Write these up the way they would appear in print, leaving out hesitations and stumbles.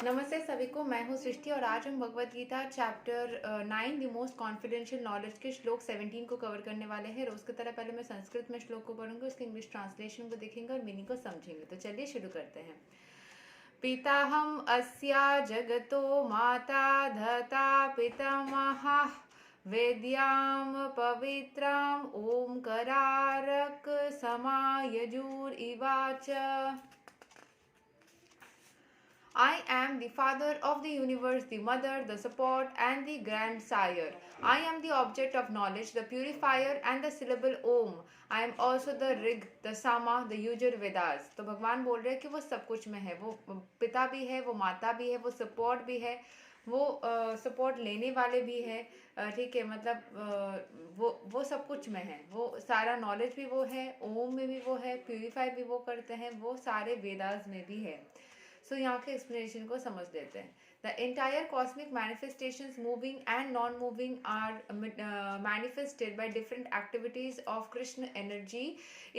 नमस्ते सभी को। मैं हूँ सृष्टि और आज हम Bhagavad Gita chapter 9 the most confidential knowledge के श्लोक 17 को कवर करने वाले हैं। रोज की तरह पहले मैं संस्कृत में श्लोक को पढ़ूंगी, उसके इंग्लिश ट्रांसलेशन को देखेंगे और मीनिंग को समझेंगे। तो चलिए शुरू करते हैं। पिताहम अस्या जगतो माता धता पितामहः वेद्याम पवित्राम ओमकारारक समायजुरिवाच। I am the father of the universe, the mother, the support, and the grandsire. I am the object of knowledge, the purifier, and the syllable Om. I am also the Rig, the Sama, the Yujur Vedas. तो भगवान बोल रहे हैं कि वो सब कुछ में है। वो पिता भी है, वो माता भी है, वो सपोर्ट भी है, वो सपोर्ट लेने वाले भी है। ठीक है, मतलब वो सब कुछ में है। वो सारा नॉलेज भी वो है, ओम में भी वो है, प्यूरिफाई भी वो करते हैं, वो सारे वेदास में भी है। सो यहाँ के एक्सप्लेनेशन को समझ लेते हैं। The entire cosmic manifestations moving and non moving are manifested by different activities of Krishna energy.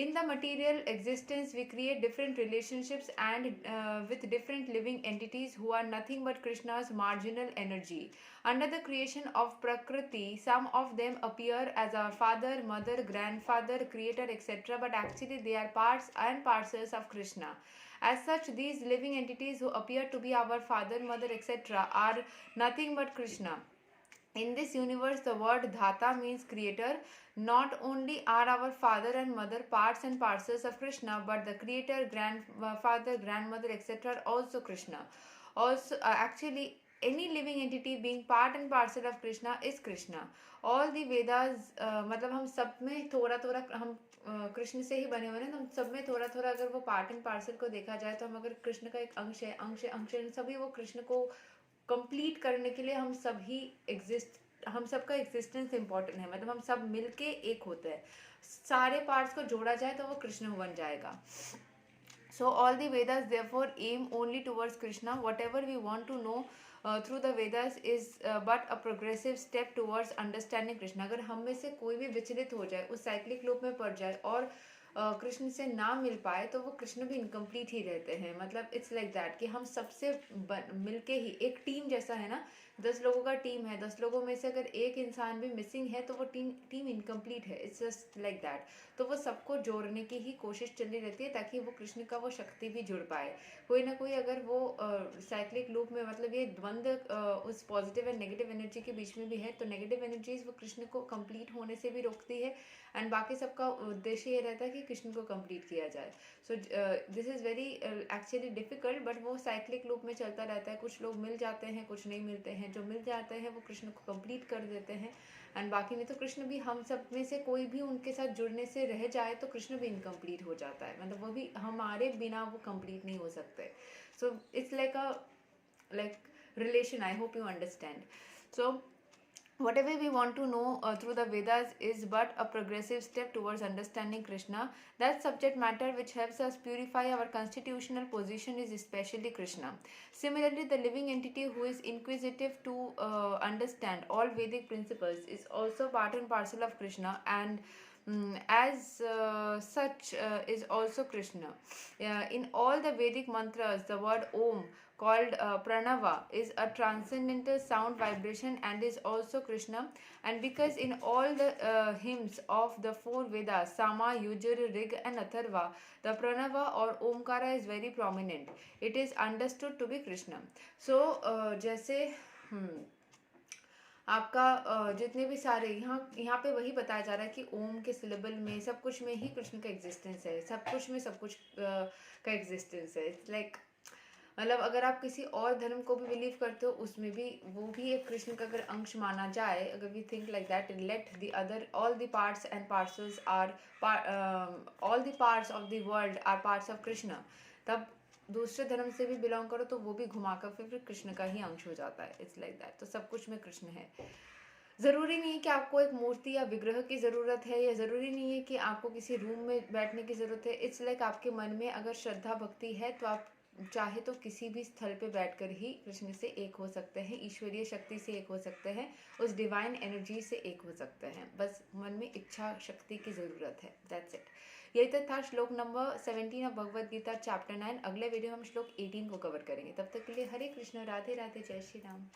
In the material existence, we create different relationships and with different living entities who are nothing but Krishna's marginal energy. Under the creation of Prakriti, some of them appear as our father, mother, grandfather, creator, etc. But actually, they are parts and parcels of Krishna. As such, these living entities who appear to be our father, mother, etc., are nothing but Krishna. In this universe, the word Dhata means creator. Not only are our father and mother parts and parcels of Krishna, but the creator, grandfather, grandmother, etc. are also Krishna. Also, actually, any living entity being part and parcel of Krishna is Krishna. All the Vedas, मतलब हम सब में थोड़ा थोड़ा हम कृष्ण से ही बने हुए हैं, तो हम सब में थोड़ा थोड़ा अगर वो पार्ट एंड पार्सल को देखा जाए तो हम अगर कृष्ण का एक अंश है सभी वो कृष्ण को कंप्लीट करने के लिए हम सबका एग्जिस्टेंस इम्पोर्टेंट है। मतलब हम सब मिलके एक होते हैं। सारे पार्ट्स को जोड़ा जाए तो वो कृष्ण बन जाएगा। So all the Vedas therefore aim only towards Krishna. Whatever we want to know through the Vedas is but a progressive step towards understanding Krishna. अगर हम में से कोई भी विचलित हो जाए, उस साइक्लिक लूप में पड़ जाए और कृष्ण से ना मिल पाए तो वो कृष्ण भी इनकम्प्लीट ही रहते हैं। मतलब इट्स लाइक दैट कि हम सबसे मिलके ही एक टीम जैसा है ना। 10 लोगों का टीम है, 10 लोगों में से अगर एक इंसान भी मिसिंग है तो वो टीम इनकम्प्लीट है। It's just like that. तो वो सबको जोड़ने की ही कोशिश चली रहती है ताकि वो कृष्ण का वो शक्ति भी जुड़ पाए। कोई ना कोई अगर वो साइक्लिक लूप में, मतलब ये द्वंद उस पॉजिटिव एंड नेगेटिव एनर्जी के बीच में भी है, तो नेगेटिव एनर्जीज वो कृष्ण को कंप्लीट होने से भी रोकती है एंड बाकी सबका उद्देश्य ये रहता है कि कृष्ण को कंप्लीट किया जाए। So this is very actually difficult, but वो साइक्लिक लूप में चलता रहता है। कुछ लोग मिल जाते हैं, कुछ नहीं मिलते हैं। जो मिल जाते हैं वो कृष्ण को कंप्लीट कर देते हैं एंड बाकी में तो कृष्ण भी, हम सब में से कोई भी उनके साथ जुड़ने से रह जाए तो कृष्ण भी इनकम्प्लीट हो जाता है। मतलब वो भी हमारे बिना वो कंप्लीट नहीं हो सकते। So it's like relation. I hope you understand. So whatever we want to know through the Vedas is but a progressive step towards understanding Krishna. That subject matter which helps us purify our constitutional position is especially Krishna. Similarly, the living entity who is inquisitive to understand all Vedic principles is also part and parcel of Krishna, and as such is also Krishna. In all the Vedic mantras, the word Om, called Pranava, is a transcendental sound vibration and is also Krishna. And because in all the hymns of the four Vedas, Sama, Yujur, Rig, and Atharva, the Pranava or Omkara is very prominent, it is understood to be Krishna. So, जैसे आपका जितने भी सारे यहाँ पे वही बताया जा रहा है कि ओम के सिलेबल में सब कुछ में ही कृष्ण का एग्जिस्टेंस है। सब कुछ में सब कुछ का एग्जिस्टेंस है। इट्स लाइक मतलब अगर आप किसी और धर्म को भी बिलीव करते हो, उसमें भी वो भी एक कृष्ण का अगर अंश माना जाए, अगर we think like that, let the other all the parts and parcels are all the parts of the world are parts of Krishna, तब दूसरे धर्म से भी बिलोंग करो तो वो भी घुमाकर फिर कृष्ण का ही अंश हो जाता है। It's like that. तो सब कुछ में कृष्ण है। ज़रूरी नहीं है कि आपको एक मूर्ति या विग्रह की ज़रूरत है, या ज़रूरी नहीं है कि आपको किसी रूम में बैठने की ज़रूरत है। इट्स लाइक आपके मन में अगर श्रद्धा भक्ति है तो आप चाहे तो किसी भी स्थल पे बैठकर ही कृष्ण से एक हो सकते हैं, ईश्वरीय शक्ति से एक हो सकते हैं, उस डिवाइन एनर्जी से एक हो सकते हैं। बस मन में इच्छा शक्ति की ज़रूरत है, दैट्स इट। यही तो था श्लोक number 17 of Bhagavad Gita chapter 9। अगले वीडियो हम श्लोक 18 को कवर करेंगे। तब तक के लिए हरे कृष्ण, राधे राधे, जय श्री राम।